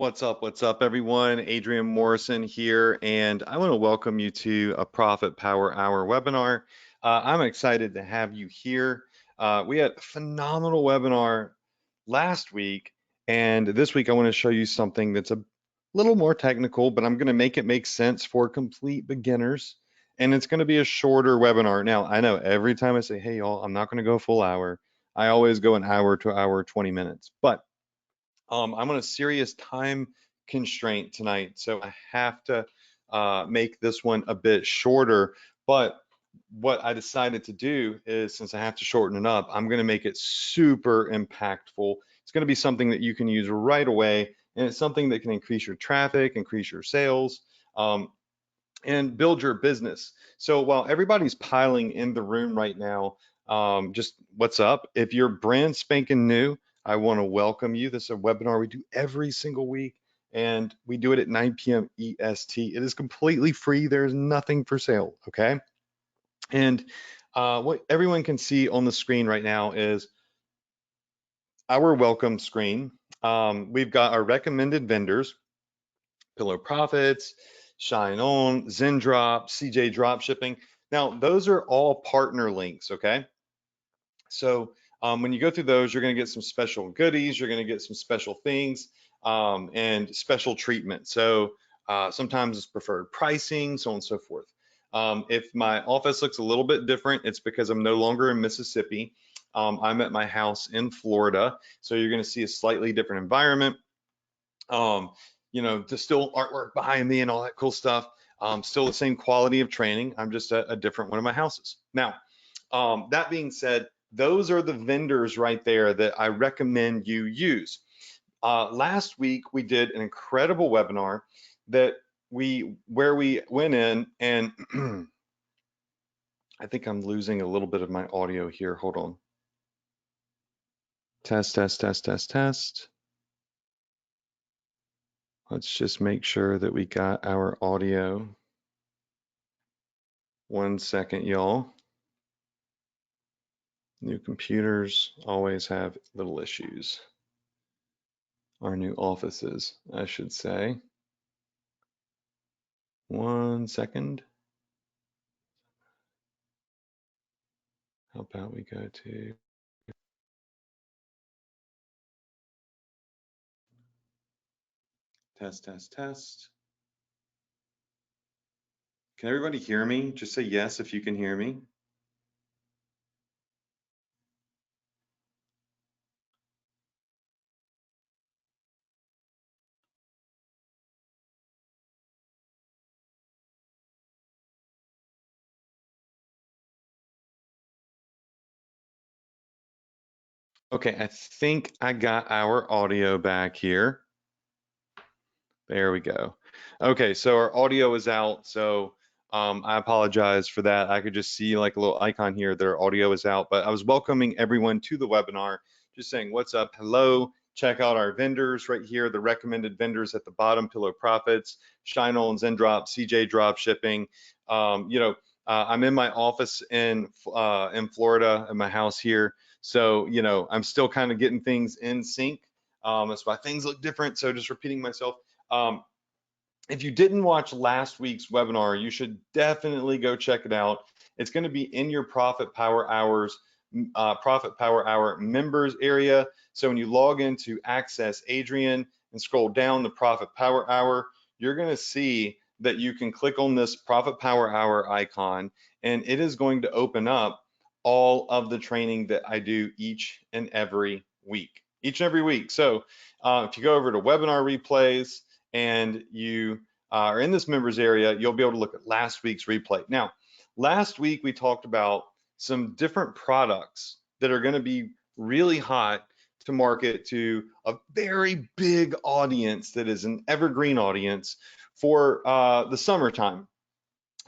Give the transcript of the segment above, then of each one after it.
What's up, everyone? Adrian Morrison here, and I want to welcome you to a Profit Power Hour webinar. I'm excited to have you here. We had a phenomenal webinar last week, and this week I want to show you something that's a little more technical, but I'm going to make it make sense for complete beginners, and it's going to be a shorter webinar. Now, I know every time I say, hey, y'all, I'm not going to go full hour. I always go an hour to hour, 20 minutes, but I'm on a serious time constraint tonight, so I have to make this one a bit shorter. But what I decided to do is, since I have to shorten it up, I'm going to make it super impactful. It's going to be something that you can use right away, and it's something that can increase your traffic, increase your sales, and build your business. So while everybody's piling in the room right now, just what's up? If you're brand spanking new, I want to welcome you. This is a webinar we do every single week, and we do it at 9 p.m. EST. It is completely free. There's nothing for sale, okay? And what everyone can see on the screen right now is our welcome screen. We've got our recommended vendors, Pillow Profits, Shine On, Zendrop, CJ Dropshipping. Now, those are all partner links, okay? So when you go through those, you're going to get some special goodies, you're going to get some special things, and special treatment. So sometimes it's preferred pricing, so on and so forth. If my office looks a little bit different, it's because I'm no longer in Mississippi. I'm at my house in Florida, so you're going to see a slightly different environment. You know, there's still artwork behind me and all that cool stuff. Still the same quality of training. I'm just a different one of my houses. Now, that being said, those are the vendors right there that I recommend you use. Last week, we did an incredible webinar where we went in and I think I'm losing a little bit of my audio here. Hold on. Test. Let's just make sure that we got our audio. 1 second, y'all. New computers always have little issues. Our new offices, I should say. 1 second. How about we go to test. Can everybody hear me? Just say yes if you can hear me. Okay, I think I got our audio back here. There we go. Okay, so our audio is out, so I apologize for that. I could just see like a little icon here that our audio is out, but I was welcoming everyone to the webinar, just saying what's up, hello, check out our vendors right here, the recommended vendors at the bottom, Pillow Profits, Shine On, Zendrop, CJ Dropshipping. You know, I'm in my office in Florida, in my house here, so you know, I'm still kind of getting things in sync. That's why things look different, so just repeating myself. If you didn't watch last week's webinar, you should definitely go check it out. It's going to be in your Profit Power Hours, Profit Power Hour members area. So when you log into Access Adrian and scroll down the Profit Power Hour, you're going to see that you can click on this Profit Power Hour icon, and it is going to open up all of the training that I do each and every week. So if you go over to webinar replays, and you are in this members area, you'll be able to look at last week's replay. Now, last week we talked about some different products that are going to be really hot to market to a very big audience that is an evergreen audience for the summertime.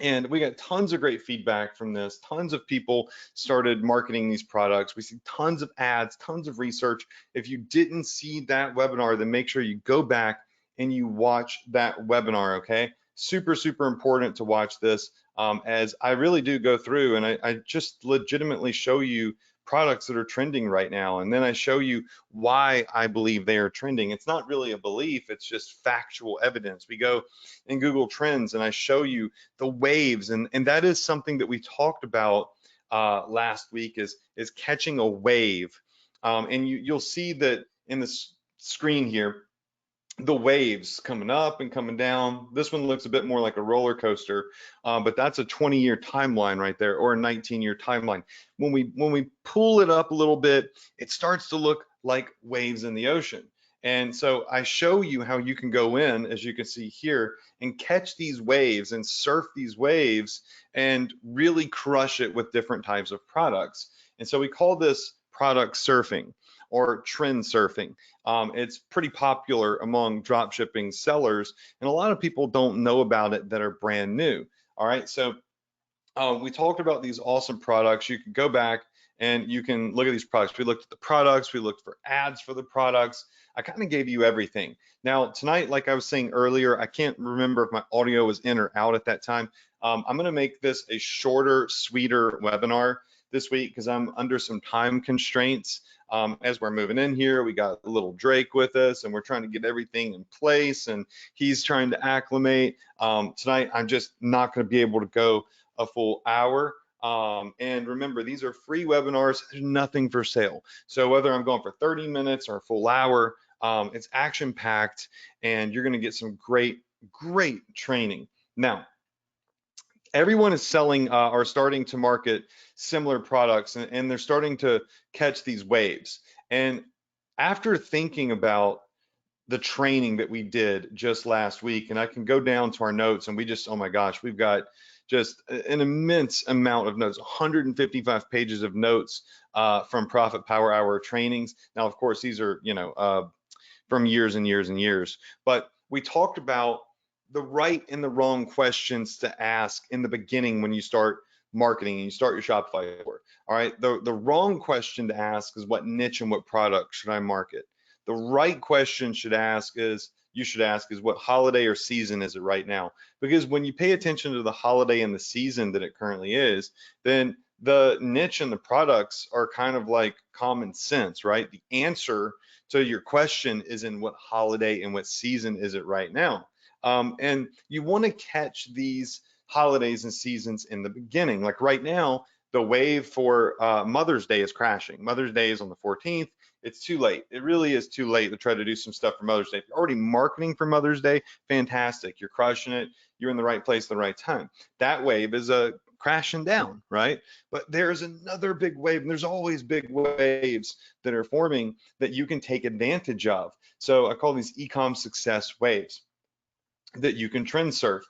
And we got tons of great feedback from this. Tons of people started marketing these products. We see tons of ads, tons of research. If you didn't see that webinar, then make sure you go back and you watch that webinar, okay? Super important to watch this, as I really do go through and I just legitimately show you products that are trending right now. And then I show you why I believe they are trending. It's not really a belief, it's just factual evidence. We go in Google Trends and I show you the waves. And that is something that we talked about last week is catching a wave. And you'll see that in this screen here, the waves coming up and coming down. This one looks a bit more like a roller coaster, but that's a 20-year timeline right there, or a 19-year timeline. When we pull it up a little bit, it starts to look like waves in the ocean. And so I show you how you can go in, as you can see here, and catch these waves and surf these waves and really crush it with different types of products. And so we call this product surfing or trend surfing. It's pretty popular among dropshipping sellers, and a lot of people don't know about it that are brand new. All right, so we talked about these awesome products. You can go back and you can look at these products. We looked at the products, we looked for ads for the products. I kind of gave you everything. Now, tonight, like I was saying earlier, I can't remember if my audio was in or out at that time. I'm going to make this a shorter, sweeter webinar this week because I'm under some time constraints. As we're moving in here, we got little Drake with us and we're trying to get everything in place and he's trying to acclimate. Tonight, I'm just not going to be able to go a full hour. And remember, these are free webinars. There's nothing for sale. So whether I'm going for 30 minutes or a full hour, it's action packed and you're going to get some great training. Now, everyone is selling or starting to market similar products and they're starting to catch these waves. And after thinking about the training that we did just last week, and I can go down to our notes and we just, oh my gosh, we've got just an immense amount of notes, 155 pages of notes from Profit Power Hour trainings. Now, of course, these are, from years and years and years, but we talked about the right and the wrong questions to ask in the beginning when you start marketing and you start your Shopify store. All right, the wrong question to ask is what niche and what product should I market? The right question you should ask is what holiday or season is it right now? Because when you pay attention to the holiday and the season that it currently is, then the niche and the products are kind of like common sense, right? The answer to your question is in what holiday and what season is it right now? And you want to catch these holidays and seasons in the beginning. Like right now, the wave for Mother's Day is crashing. Mother's Day is on the 14th. It's too late. It really is too late to try to do some stuff for Mother's Day. If you're already marketing for Mother's Day, fantastic. You're crushing it. You're in the right place at the right time. That wave is crashing down, right? But there's another big wave, and there's always big waves that are forming that you can take advantage of. So I call these e-com success waves that you can trend surf.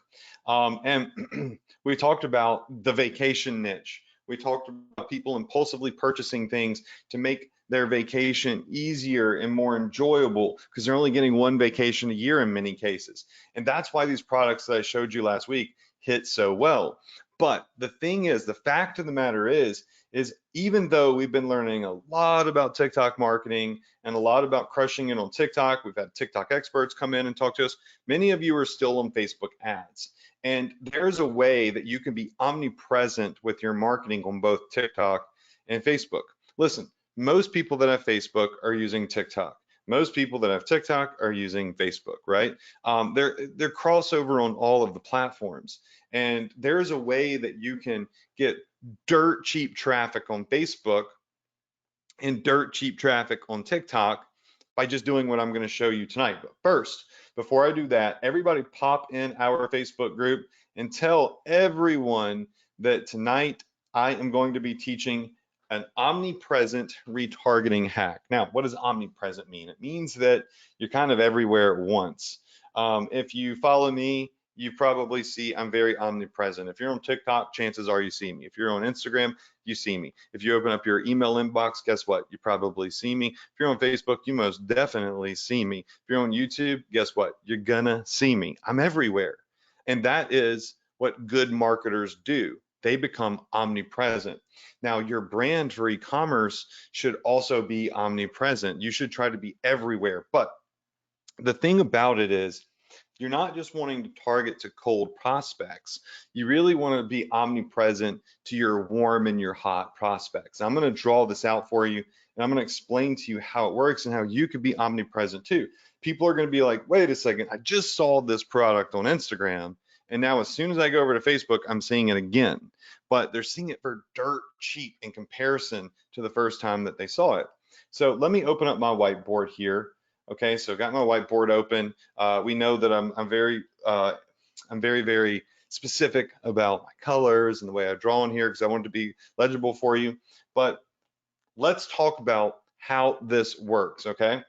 And we talked about the vacation niche. We talked about people impulsively purchasing things to make their vacation easier and more enjoyable because they're only getting one vacation a year in many cases. And that's why these products that I showed you last week hit so well. But the thing is, the fact of the matter is even though we've been learning a lot about TikTok marketing and a lot about crushing it on TikTok, we've had TikTok experts come in and talk to us, many of you are still on Facebook ads. And there's a way that you can be omnipresent with your marketing on both TikTok and Facebook. Listen, most people that have Facebook are using TikTok. Most people that have TikTok are using Facebook, right? They're crossover on all of the platforms. And there's a way that you can get dirt cheap traffic on Facebook and dirt cheap traffic on TikTok by just doing what I'm going to show you tonight. But first, before I do that, everybody pop in our Facebook group and tell everyone that tonight I am going to be teaching an omnipresent retargeting hack. Now, what does omnipresent mean? It means that you're kind of everywhere at once. If you follow me, you probably see I'm very omnipresent. If you're on TikTok, chances are you see me. If you're on Instagram, you see me. If you open up your email inbox, guess what? You probably see me. If you're on Facebook, you most definitely see me. If you're on YouTube, guess what? You're gonna see me. I'm everywhere. And that is what good marketers do. They become omnipresent. Now, your brand for e-commerce should also be omnipresent. You should try to be everywhere. But the thing about it is you're not just wanting to target to cold prospects. You really want to be omnipresent to your warm and your hot prospects. I'm going to draw this out for you, and I'm going to explain to you how it works and how you could be omnipresent too. People are going to be like, wait a second, I just saw this product on Instagram, and now as soon as I go over to Facebook, I'm seeing it again. But they're seeing it for dirt cheap in comparison to the first time that they saw it. So let me open up my whiteboard here. Okay, so got my whiteboard open. We know that I'm very specific about my colors and the way I draw in here because I want it to be legible for you. But let's talk about how this works, okay?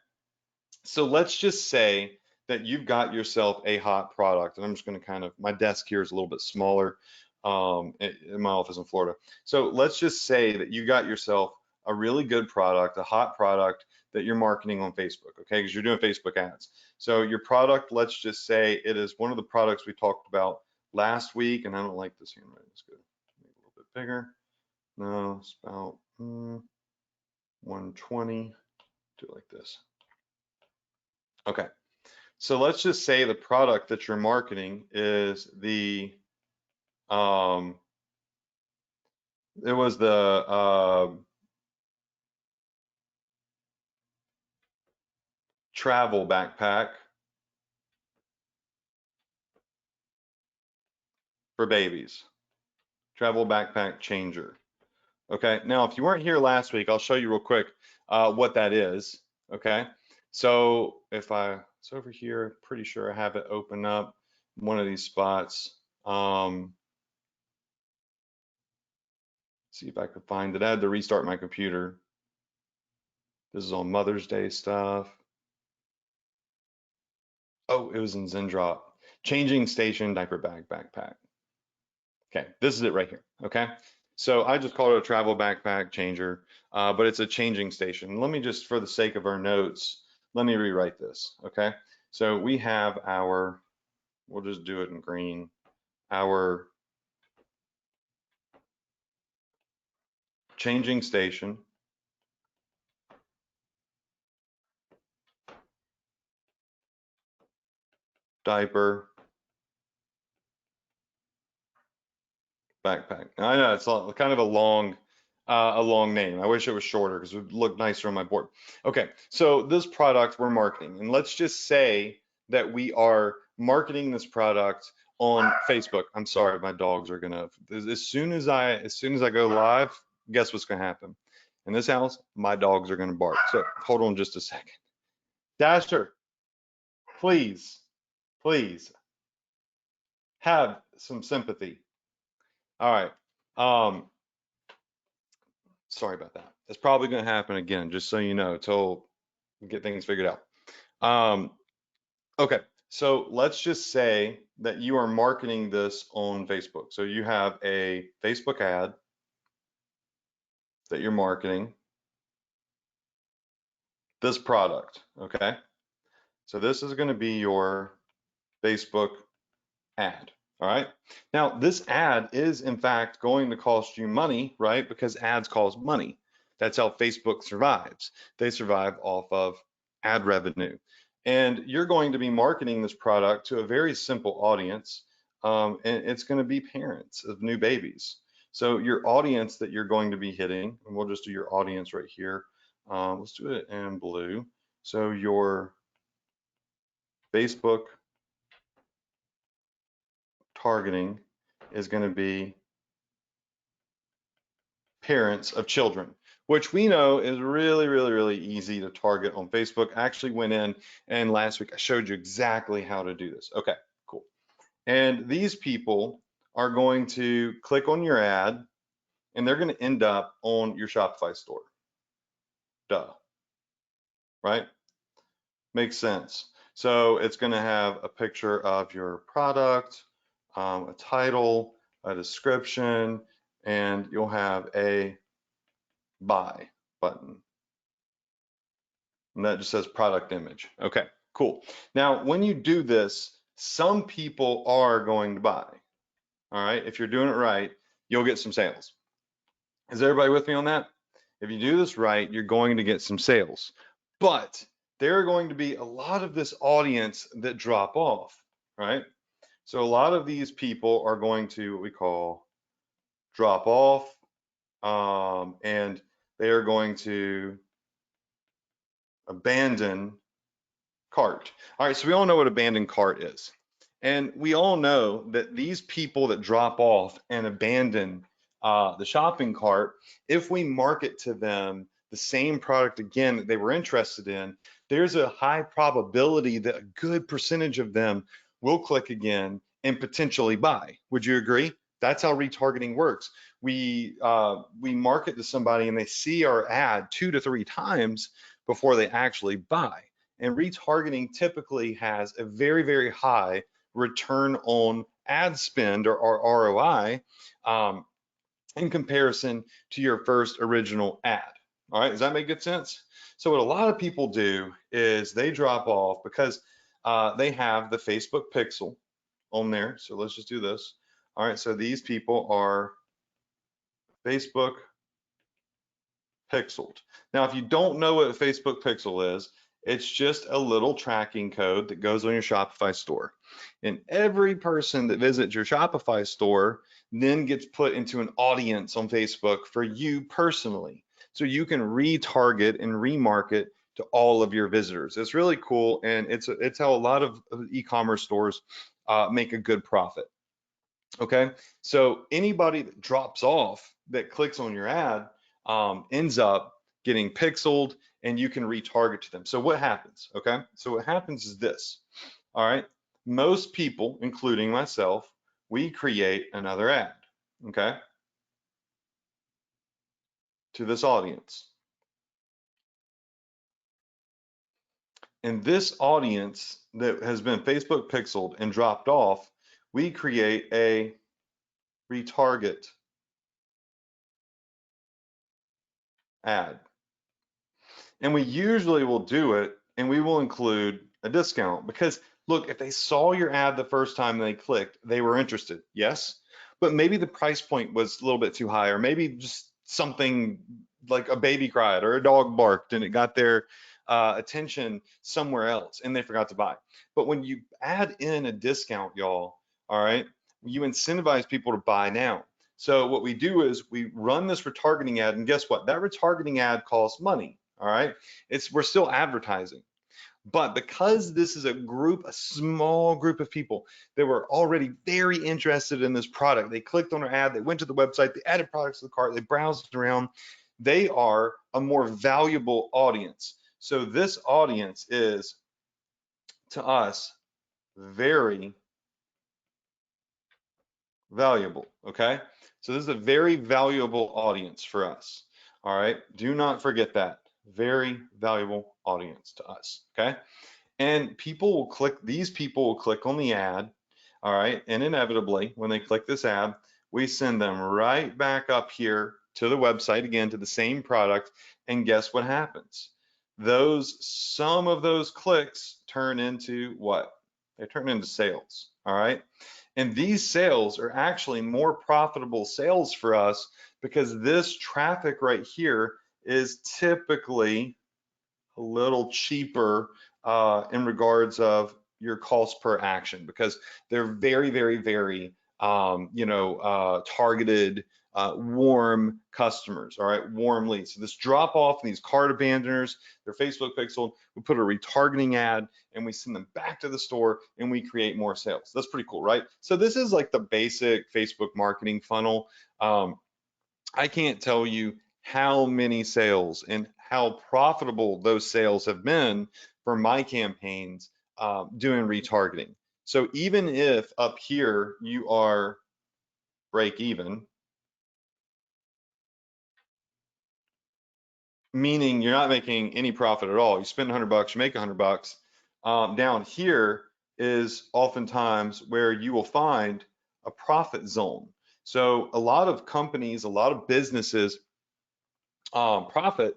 So let's just say that you've got yourself a hot product, and I'm just going to kind of, my desk here is a little bit smaller in my office in Florida. So let's just say that you got yourself a really good product, a hot product that you're marketing on Facebook, okay? Because you're doing Facebook ads. So your product, let's just say it is one of the products we talked about last week, and I don't like this handwriting. It's good. Make it a little bit bigger. No, it's about 120. Do it like this. Okay. So let's just say the product that you're marketing is the it was the travel backpack for babies. Travel backpack changer. Okay. Now, if you weren't here last week, I'll show you real quick what that is. Okay. So if it's over here, pretty sure I have it open up in one of these spots. See if I could find it. I had to restart my computer. This is on Mother's Day stuff. Oh, it was in Zendrop. Changing station diaper bag backpack. Okay, this is it right here. Okay, so I just called it a travel backpack changer, but it's a changing station. Let me just, for the sake of our notes, let me rewrite this. Okay, so we have our, we'll just do it in green, our changing station diaper backpack. I know it's kind of a long name. I wish it was shorter because it would look nicer on my board. Okay, so this product we're marketing, and let's just say that we are marketing this product on Facebook. I'm sorry, my dogs are gonna. As soon as I go live, guess what's gonna happen? In this house, my dogs are gonna bark. So hold on just a second. Dasher, please, please have some sympathy. All right. Sorry about that. It's probably going to happen again, just so you know, until we get things figured out. Okay, so let's just say that you are marketing this on Facebook. So you have a Facebook ad that you're marketing this product, okay? So this is going to be your Facebook ad, all right? Now, this ad is in fact going to cost you money, right? Because ads cost money. That's how Facebook survives. They survive off of ad revenue. And you're going to be marketing this product to a very simple audience, and it's going to be parents of new babies. So your audience that you're going to be hitting, and we'll just do your audience right here. Let's do it in blue. So your Facebook targeting is going to be parents of children, which we know is really easy to target on Facebook. I actually went in and last week I showed you exactly how to do this. Okay, cool. And these people are going to click on your ad and they're going to end up on your Shopify store. Duh. Right? Makes sense. So it's going to have a picture of your product, a title, a description, and you'll have a buy button. And that just says product image. Okay, cool. Now, when you do this, some people are going to buy. All right, if you're doing it right, you'll get some sales. Is everybody with me on that? If you do this right, you're going to get some sales. But there are going to be a lot of this audience that drop off. right? So a lot of these people are going to what we call drop off, and they are going to abandon cart. All right, so we all know what abandoned cart is. And we all know that these people that drop off and abandon the shopping cart, if we market to them the same product again that they were interested in, there's a high probability that a good percentage of them will click again and potentially buy. Would you agree? That's how retargeting works. We market to somebody and they see our ad 2 to 3 times before they actually buy. And retargeting typically has a very, very high return on ad spend or ROI in comparison to your first original ad. All right, does that make good sense? So what a lot of people do is they drop off because they have the Facebook pixel on there. So let's just do this. All right, so these people are Facebook pixeled. Now, if you don't know what a Facebook pixel is, it's just a little tracking code that goes on your Shopify store. And every person that visits your Shopify store then gets put into an audience on Facebook for you personally. So you can retarget and remarket to all of your visitors. It's really cool, and it's how a lot of e-commerce stores make a good profit. Okay, so anybody that drops off that clicks on your ad ends up getting pixeled, and you can retarget to them. So what happens? Okay, so what happens is this. All right, most people, including myself, we create another ad. Okay, to this audience, and this audience that has been Facebook pixeled and dropped off, we create a retarget ad. And we usually will do it and we will include a discount because look, if they saw your ad the first time they clicked, they were interested, yes, but maybe the price point was a little bit too high, or maybe just something like a baby cried or a dog barked and it got their attention somewhere else and they forgot to buy. But when you add in a discount, y'all, all right, you incentivize people to buy now. So what we do is we run this retargeting ad, and guess what? That retargeting ad costs money. All right, we're still advertising, but because this is a small group of people that were already very interested in this product, they clicked on our ad, they went to the website, they added products to the cart, they browsed around, they are a more valuable audience. So this audience is, to us, very valuable, okay? So this is a very valuable audience for us, all right? Do not forget that. Very valuable audience to us, okay? And these people will click on the ad, all right? And inevitably, when they click this ad, we send them right back up here to the website again, to the same product, and guess what happens? Some of those clicks turn into what? They turn into sales, all right? And these sales are actually more profitable sales for us because this traffic right here is typically a little cheaper in regards of your cost per action because they're very, very, very, targeted, warm customers, all right, warm leads. So this drop off and these cart abandoners, they're Facebook pixel, we put a retargeting ad and we send them back to the store and we create more sales. That's pretty cool, right? So this is like the basic Facebook marketing funnel. I can't tell you how many sales and how profitable those sales have been for my campaigns doing retargeting. So even if up here you are break even, meaning you're not making any profit at all, you spend $100, you make $100. Down here is oftentimes where you will find a profit zone. So a lot of companies, a lot of businesses profit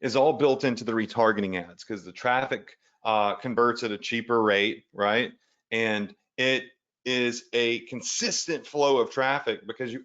is all built into the retargeting ads because the traffic converts at a cheaper rate, right? And it is a consistent flow of traffic because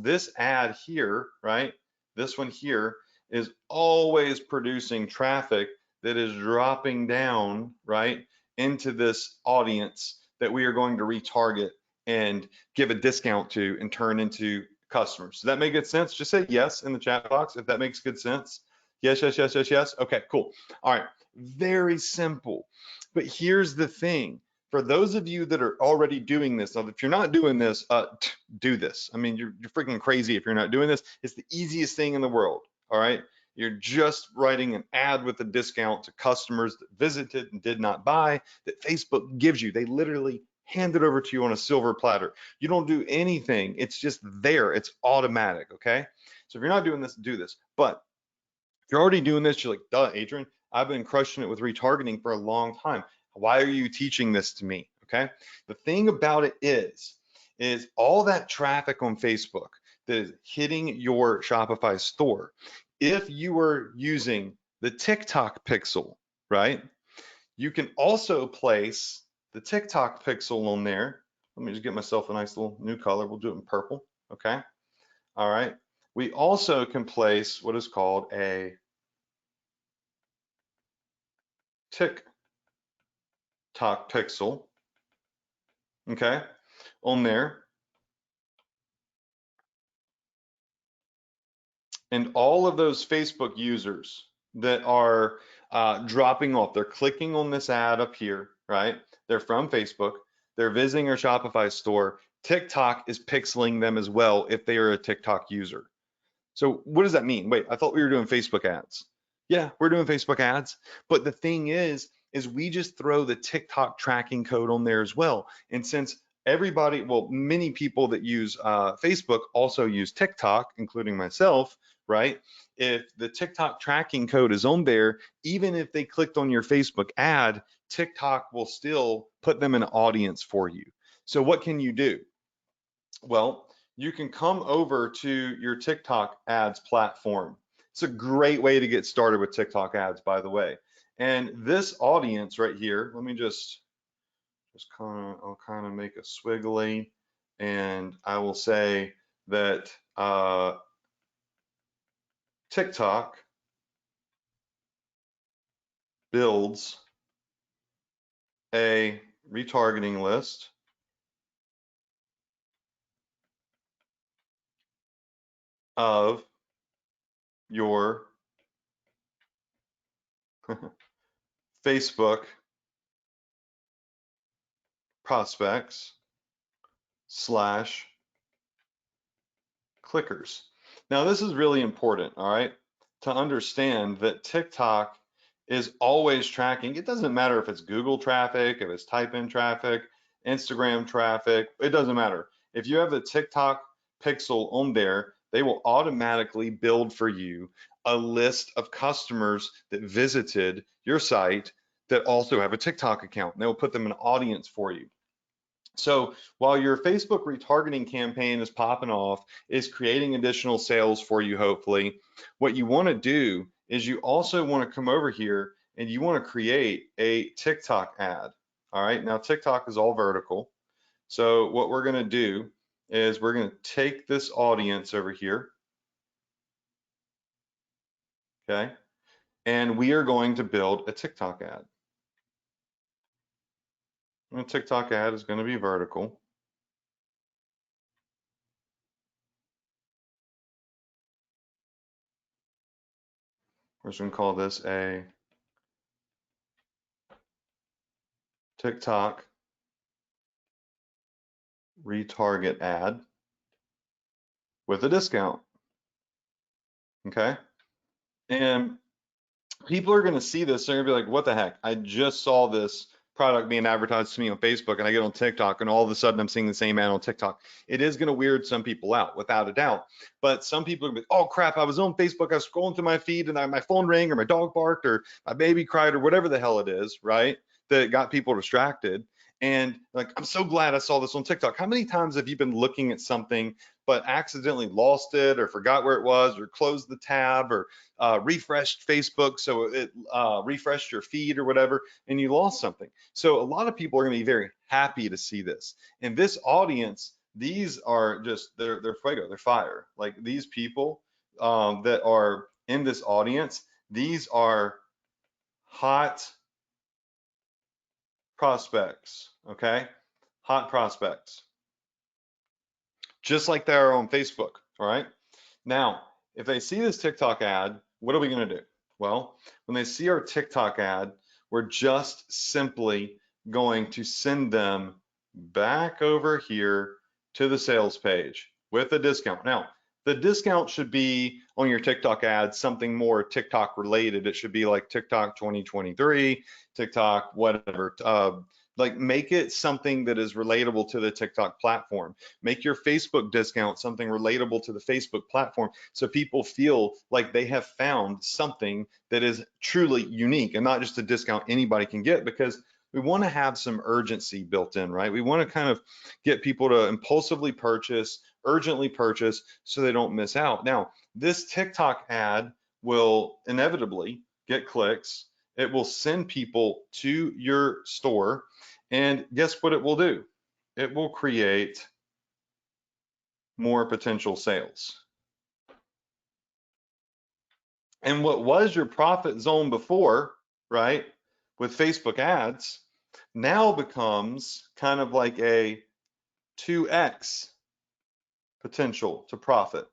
this ad here, right? This one here is always producing traffic that is dropping down, right, into this audience that we are going to retarget and give a discount to and turn into customers. Does that make good sense? Just say yes in the chat box if that makes good sense. Yes, yes, yes, yes, yes. Okay, cool. All right, very simple. But here's the thing. For those of you that are already doing this, now if you're not doing this, do this. I mean, you're freaking crazy if you're not doing this. It's the easiest thing in the world. All right. You're just writing an ad with a discount to customers that visited and did not buy that Facebook gives you. They literally hand it over to you on a silver platter. You don't do anything. It's just there. It's automatic. Okay. So if you're not doing this, do this. But if you're already doing this, you're like, duh, Adrian, I've been crushing it with retargeting for a long time. Why are you teaching this to me? Okay. The thing about it is all that traffic on Facebook that is hitting your Shopify store, if you are using the TikTok pixel, right? You can also place the TikTok pixel on there. Let me just get myself a nice little new color. We'll do it in purple. Okay. All right. We also can place what is called a TikTok pixel, okay, on there. And all of those Facebook users that are dropping off, they're clicking on this ad up here, right? They're from Facebook. They're visiting our Shopify store. TikTok is pixeling them as well if they are a TikTok user. So what does that mean? Wait, I thought we were doing Facebook ads. Yeah, we're doing Facebook ads. But the thing is we just throw the TikTok tracking code on there as well. And since everybody, well, many people that use Facebook also use TikTok, including myself, right? If the TikTok tracking code is on there, even if they clicked on your Facebook ad, TikTok will still put them in an audience for you. So what can you do? Well, you can come over to your TikTok ads platform. It's a great way to get started with TikTok ads, by the way. And this audience right here, let me just I'll kind of make a swiggly, and I will say that TikTok builds a retargeting list of your Facebook prospects slash clickers. Now, this is really important, all right, to understand that TikTok is always tracking. It doesn't matter if it's Google traffic, if it's type in traffic, Instagram traffic, it doesn't matter. If you have the TikTok pixel on there, they will automatically build for you a list of customers that visited your site that also have a TikTok account. And they will put them in an audience for you. So while your Facebook retargeting campaign is popping off, is creating additional sales for you, hopefully, what you want to do is you also want to come over here and you want to create a TikTok ad. All right, now TikTok is all vertical. So what we're going to do is we're going to take this audience over here, okay, and we are going to build a TikTok ad. And a TikTok ad is going to be vertical. We're just going to call this a TikTok retarget ad with a discount, okay? And people are gonna see this, they're gonna be like, what the heck? I just saw this product being advertised to me on Facebook and I get on TikTok and all of a sudden I'm seeing the same ad on TikTok. It is gonna weird some people out, without a doubt. But some people are gonna be, oh crap, I was on Facebook, I was scrolling through my feed and my phone rang or my dog barked or my baby cried or whatever the hell it is, right? That got people distracted. And like, I'm so glad I saw this on TikTok. How many times have you been looking at something but accidentally lost it or forgot where it was or closed the tab or refreshed Facebook so it refreshed your feed or whatever and you lost something? So a lot of people are going to be very happy to see this. And this audience, these are just, they're fuego, they're fire. Like these people that are in this audience, these are hot prospects, okay? hot prospects, just like they are on Facebook, all right? Now, if they see this TikTok ad, what are we gonna do? Well, when they see our TikTok ad, we're just simply going to send them back over here to the sales page with a discount. Now, the discount should be on your TikTok ad something more TikTok related. It should be like TikTok 2023, TikTok whatever. Like make it something that is relatable to the TikTok platform. Make your Facebook discount something relatable to the Facebook platform so people feel like they have found something that is truly unique and not just a discount anybody can get, because we want to have some urgency built in, right? We want to kind of get people to impulsively purchase, urgently purchase so they don't miss out. Now, this TikTok ad will inevitably get clicks. It will send people to your store. And guess what it will do? It will create more potential sales. And what was your profit zone before, right, with Facebook ads, now becomes kind of like a 2x potential to profit,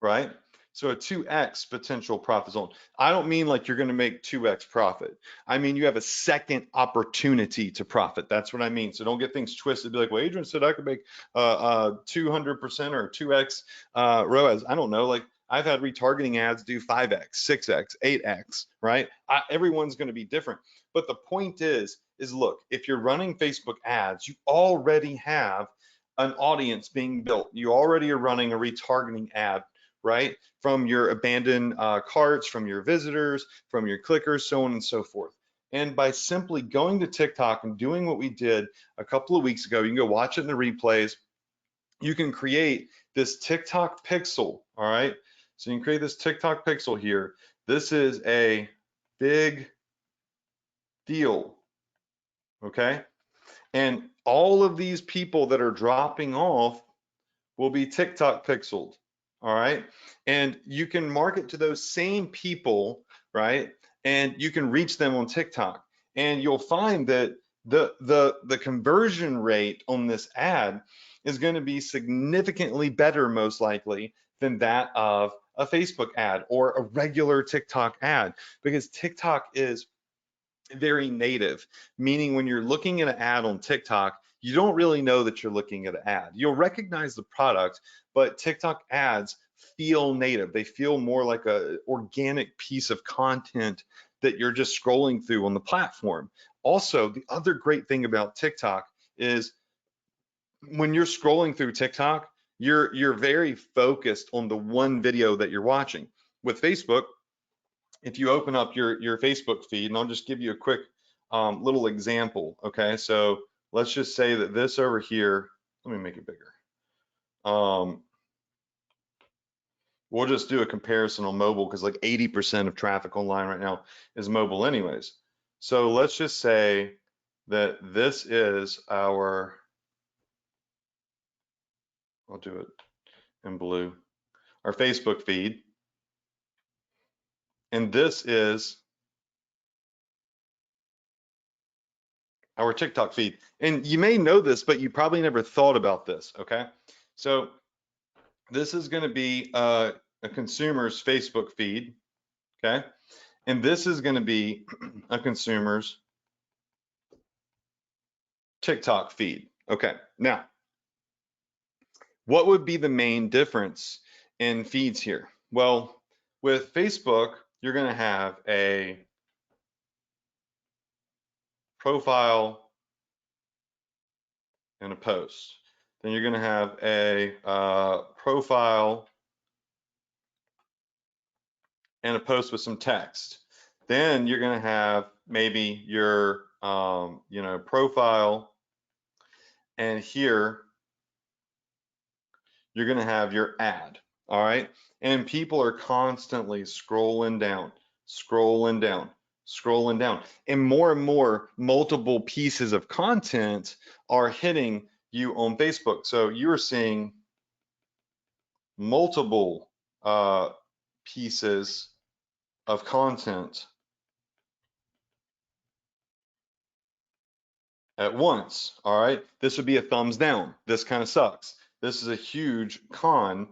right? So a 2x potential profit zone. I don't mean like you're going to make 2x profit. I mean you have a second opportunity to profit. That's what I mean. So don't get things twisted. Be like, well, Adrian said I could make 200% or 2x ROAS. I don't know. Like I've had retargeting ads do 5x, 6x, 8x, right? Everyone's going to be different. But the point is look, if you're running Facebook ads, you already have an audience being built. You already are running a retargeting ad, right? From your abandoned carts, from your visitors, from your clickers, so on and so forth. And by simply going to TikTok and doing what we did a couple of weeks ago, you can go watch it in the replays. You can create this TikTok pixel, all right? So you can create this TikTok pixel here. This is a big deal, okay? And all of these people that are dropping off will be TikTok pixeled, all right? And you can market to those same people, right? And you can reach them on TikTok. And you'll find that the conversion rate on this ad is going to be significantly better, most likely, than that of a Facebook ad or a regular TikTok ad, because TikTok is very native, meaning when you're looking at an ad on TikTok, you don't really know that you're looking at an ad. You'll recognize the product, but TikTok ads feel native. They feel more like a organic piece of content that you're just scrolling through on the platform. Also, the other great thing about TikTok is when you're scrolling through TikTok, you're very focused on the one video that you're watching. With Facebook, if you open up your Facebook feed, and I'll just give you a quick little example, okay? So let's just say that this over here, let me make it bigger. We'll just do a comparison on mobile because like 80% of traffic online right now is mobile anyways. So let's just say that this is our, I'll do it in blue, our Facebook feed. And this is our TikTok feed. And you may know this, but you probably never thought about this, okay? So this is going to be a consumer's Facebook feed, okay? And this is going to be a consumer's TikTok feed, okay? Now, what would be the main difference in feeds here? Well, with Facebook, you're going to have a profile and a post. Then you're going to have a profile and a post with some text. Then you're going to have maybe your profile, and here you're going to have your ad. All right, and people are constantly scrolling down, scrolling down, scrolling down, and more multiple pieces of content are hitting you on Facebook. So you're seeing multiple pieces of content at once, all right? This would be a thumbs down. This kind of sucks. This is a huge con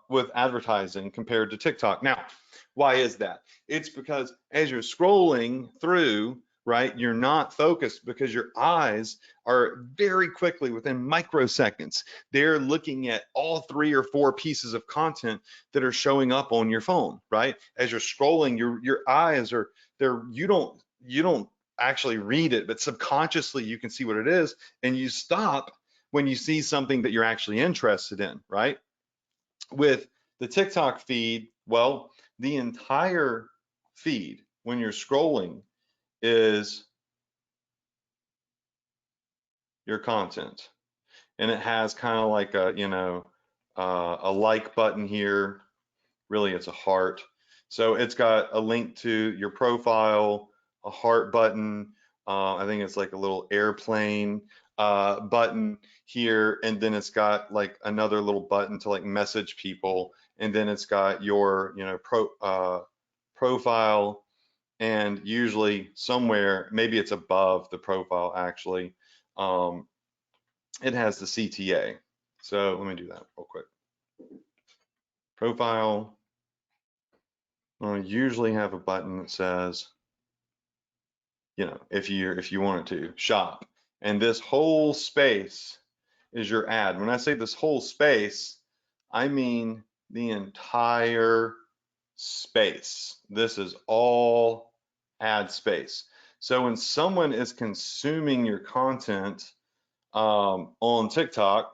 with advertising compared to TikTok. Now, why is that? It's because as you're scrolling through, right, you're not focused because your eyes are very quickly within microseconds. They're looking at all 3 or 4 pieces of content that are showing up on your phone, right? As you're scrolling, your eyes are there. You don't actually read it, but subconsciously you can see what it is, and you stop when you see something that you're actually interested in, right? With the TikTok feed, well, the entire feed when you're scrolling is your content. And it has kind of like a like button here. Really, it's a heart. So it's got a link to your profile, a heart button. I think it's like a little airplane button here, and then it's got like another little button to like message people, and then it's got your profile, and usually somewhere, maybe it's above the profile actually, um, it has the CTA. So let me do that real quick. Profile. I usually have a button that says, if you wanted to shop, and this whole space is your ad. When I say this whole space, I mean the entire space. This is all ad space. So when someone is consuming your content on TikTok,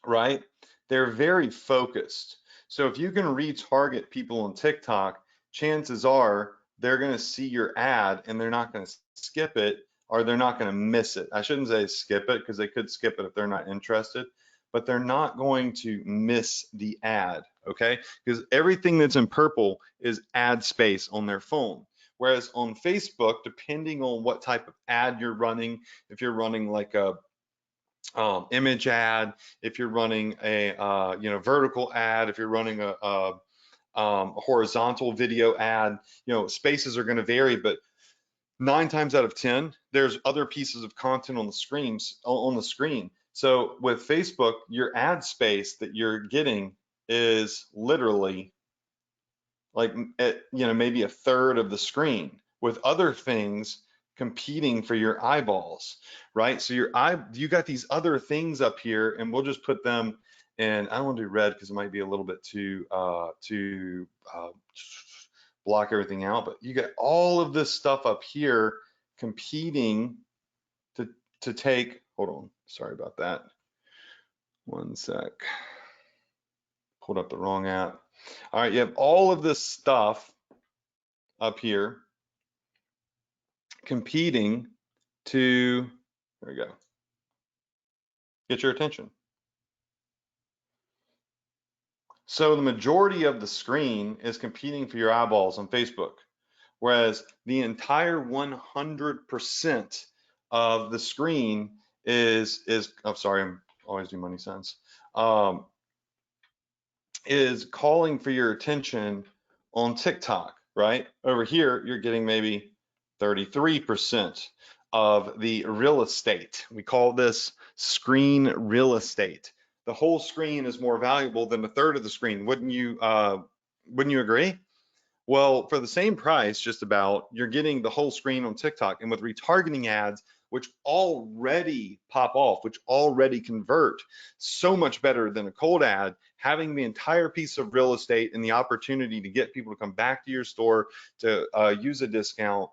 right, they're very focused. So if you can retarget people on TikTok, chances are they're going to see your ad and they're not going to skip it, or they're not going to miss it. I shouldn't say skip it, because they could skip it if they're not interested, but they're not going to miss the ad, okay? Because everything that's in purple is ad space on their phone. Whereas on Facebook, depending on what type of ad you're running, if you're running like a image ad, if you're running a vertical ad, if you're running a horizontal video ad, spaces are going to vary, but 9 times out of 10, there's other pieces of content on the screen. So with Facebook, your ad space that you're getting is literally like maybe a third of the screen, with other things competing for your eyeballs, right? So you got these other things up here, and we'll just put them in. I don't want to do red because it might be a little bit too block everything out, but you got all of this stuff up here competing to take. Hold on, sorry about that. One sec. Pulled up the wrong app. All right, you have all of this stuff up here competing to, there we go, get your attention. So the majority of the screen is competing for your eyeballs on Facebook, whereas the entire 100% of the screen is I'm sorry, I'm always do money signs, is calling for your attention on TikTok, right? Over here, you're getting maybe 33% of the real estate. We call this screen real estate. The whole screen is more valuable than a third of the screen. Wouldn't you agree? Well, for the same price, just about, you're getting the whole screen on TikTok. And with retargeting ads, which already pop off, which already convert so much better than a cold ad, having the entire piece of real estate and the opportunity to get people to come back to your store to use a discount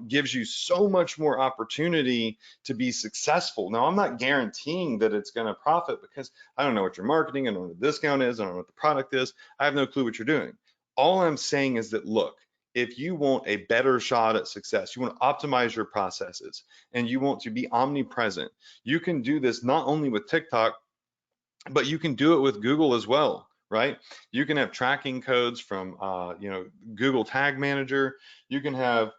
gives you so much more opportunity to be successful. Now, I'm not guaranteeing that it's going to profit, because I don't know what your marketing, I don't know what the discount is, I don't know what the product is, I have no clue what you're doing. All I'm saying is that, look, if you want a better shot at success, you want to optimize your processes, and you want to be omnipresent, you can do this not only with TikTok, but you can do it with Google as well, right? You can have tracking codes from Google Tag Manager. You can have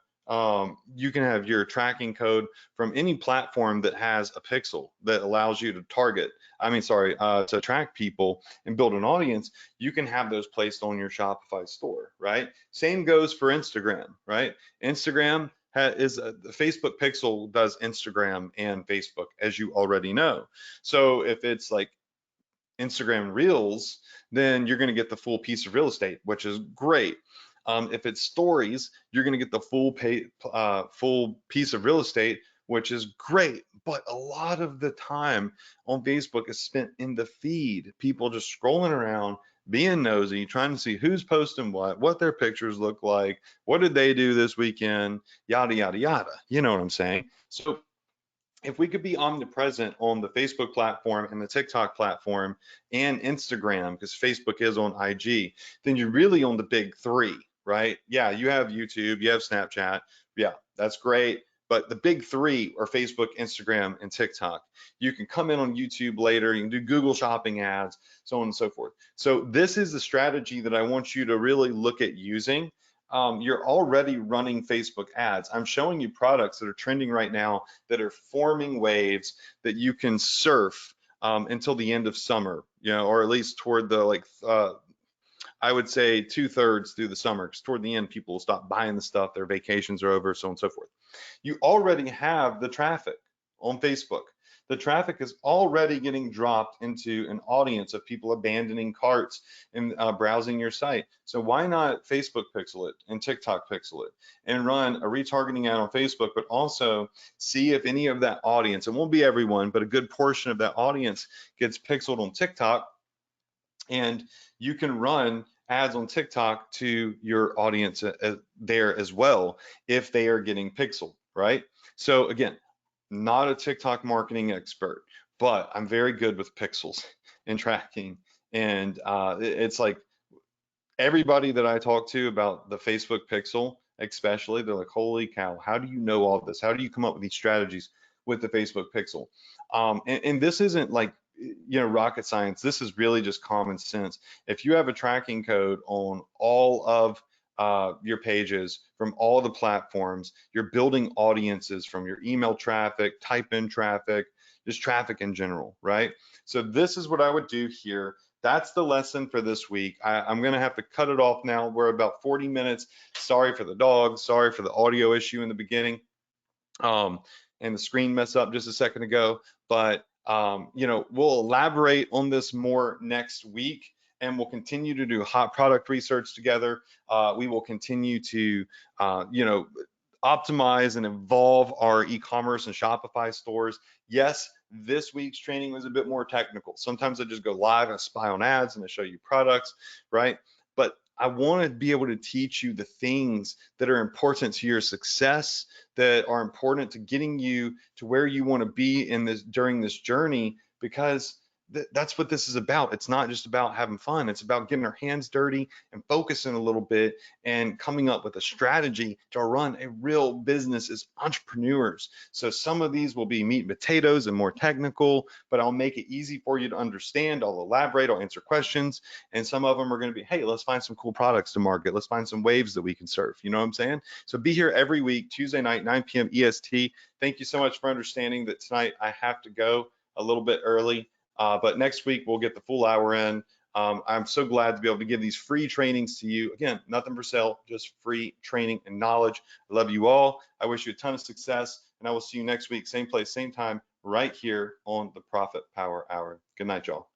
your tracking code from any platform that has a pixel that allows you to to track people and build an audience. You can have those placed on your Shopify store, right? Same goes for Instagram, right? Instagram the Facebook Pixel does Instagram and Facebook, as you already know. So if it's like Instagram Reels, then you're going to get the full piece of real estate, which is great. If it's stories, you're going to get the full piece of real estate, which is great. But a lot of the time on Facebook is spent in the feed, people just scrolling around, being nosy, trying to see who's posting what their pictures look like, what did they do this weekend, yada, yada, yada. You know what I'm saying? So if we could be omnipresent on the Facebook platform and the TikTok platform and Instagram, because Facebook is on IG, then you're really on the big three, right? Yeah, you have YouTube, you have Snapchat. Yeah, that's great. But the big three are Facebook, Instagram, and TikTok. You can come in on YouTube later, you can do Google shopping ads, so on and so forth. So this is the strategy that I want you to really look at using. You're already running Facebook ads. I'm showing you products that are trending right now that are forming waves that you can surf until the end of summer, or at least toward the I would say 2/3 through the summer, because toward the end, people will stop buying the stuff, their vacations are over, so on and so forth. You already have the traffic on Facebook. The traffic is already getting dropped into an audience of people abandoning carts and browsing your site. So why not Facebook pixel it and TikTok pixel it and run a retargeting ad on Facebook, but also see if any of that audience, it won't be everyone, but a good portion of that audience gets pixeled on TikTok, and you can run ads on TikTok to your audience there as well if they are getting pixeled, right? So again, not a TikTok marketing expert, but I'm very good with pixels and tracking. And it's like everybody that I talk to about the Facebook pixel, especially, they're like, holy cow, how do you know all this? How do you come up with these strategies with the Facebook pixel? And this isn't like, rocket science. This is really just common sense. If you have a tracking code on all of your pages from all the platforms, you're building audiences from your email traffic, type in traffic, just traffic in general, right? So this is what I would do here. That's the lesson for this week. I'm going to have to cut it off now. We're about 40 minutes. Sorry for the dogs. Sorry for the audio issue in the beginning, and the screen mess up just a second ago. But we'll elaborate on this more next week, and we'll continue to do hot product research together. We will continue to, optimize and evolve our e-commerce and Shopify stores. Yes, this week's training was a bit more technical. Sometimes I just go live and I spy on ads and I show you products, right? But I want to be able to teach you the things that are important to your success, that are important to getting you to where you want to be during this journey, because that's what this is about. It's not just about having fun. It's about getting our hands dirty and focusing a little bit and coming up with a strategy to run a real business as entrepreneurs. So some of these will be meat and potatoes and more technical, but I'll make it easy for you to understand. I'll elaborate, I'll answer questions. And some of them are going to be, hey, let's find some cool products to market. Let's find some waves that we can surf. You know what I'm saying? So be here every week, Tuesday night, 9 p.m. EST. Thank you so much for understanding that tonight I have to go a little bit early. But next week we'll get the full hour in. I'm so glad to be able to give these free trainings to you. Again, nothing for sale, just free training and knowledge. I love you all. I wish you a ton of success, and I will see you next week, same place, same time, right here on the Profit Power Hour. Good night, y'all.